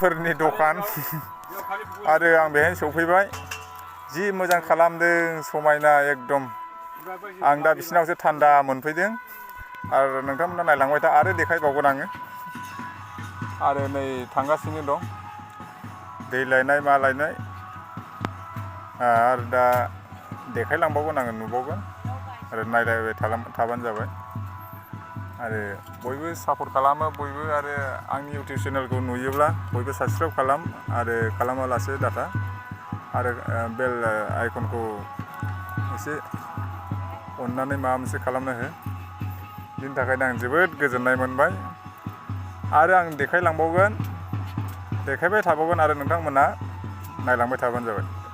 हारिफोरनि दखान आरो आं बेहाय सफैबाय जि मोजां खालामदों समायना एकदम आं दा बिसिनावसो थान्दा मोनफैदों आरो नोंथांमोना नायलांबाय था आरो देखायबावगोन आङो आरो नै थांगासिनो दं दै लायनाय मा लायनाय आरो दा देखायलांबावगोन आङो नुबावगोन आरो नायलायबाय थाबानो जाबाय आरो बयबो सापर्ट खालामो बयबो आरो आंनि इउटिउब चेनेलखौ नुयोब्ला बयबो साबसक्राइब खालाम आरो खालामालासे दाथा आरो बेल आइकनखौ एसे अननानै माबा मोनसे खालामना हो बिनि थाखायनो आं जोबोद गोजोननाय मोनबाय आरो आं देखायबाय थाबावगोन आरो नोंथांमोना नायलांबाय थाबानो जाबाय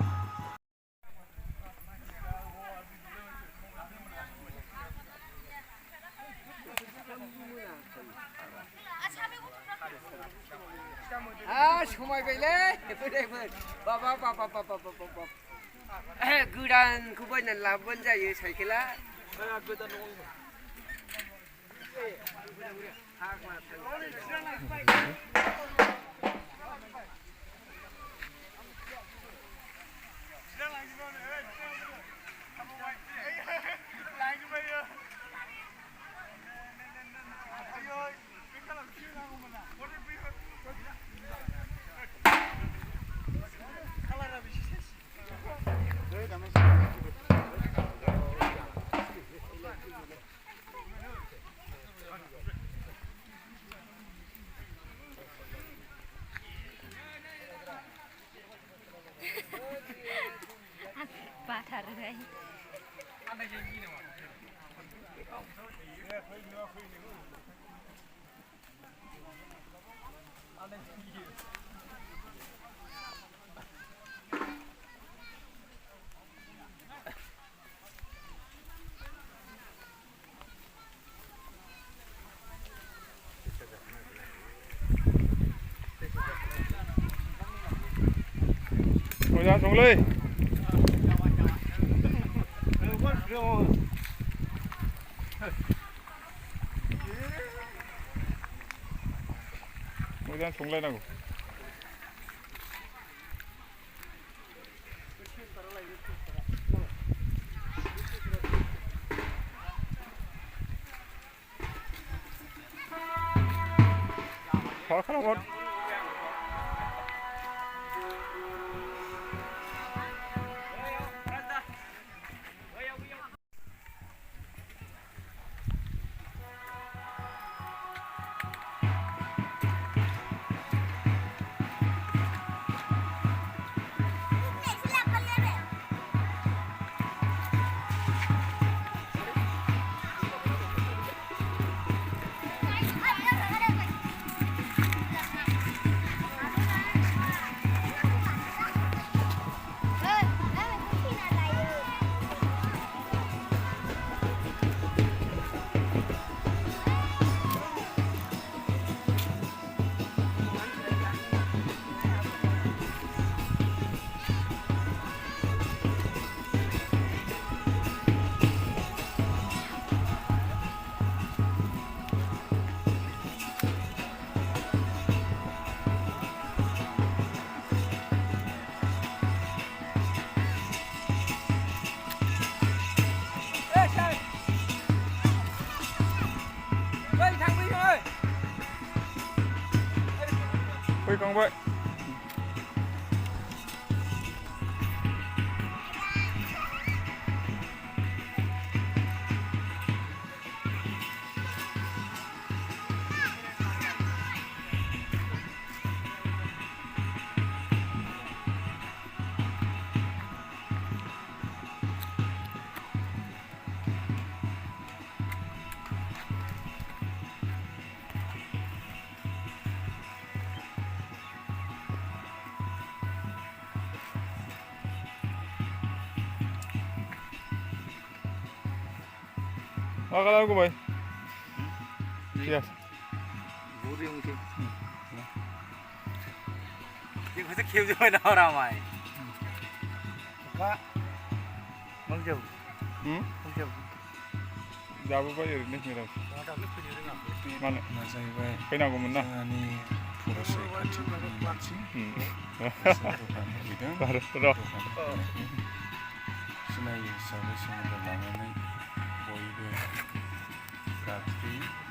समायबायलै बाबा गोदानखौ बायनानै लाबोबानो जायो साइकेला बाथारोहाय मोजां संलै मोजां संलायनांगौ मा खालामहर फैखांबाय मा खालामगौ बाय lihat buri mungkin dia bisa kiam juga dah ramai pak mengjauh जाबोबाय ओरैनो मिराज मानो फैनांगौमोन ना फरायसा खाथिनि मानसि दखान हैदों दखान सिनायै हिसाबै सोमोन्दो लानानै बयबो गाबज्रियो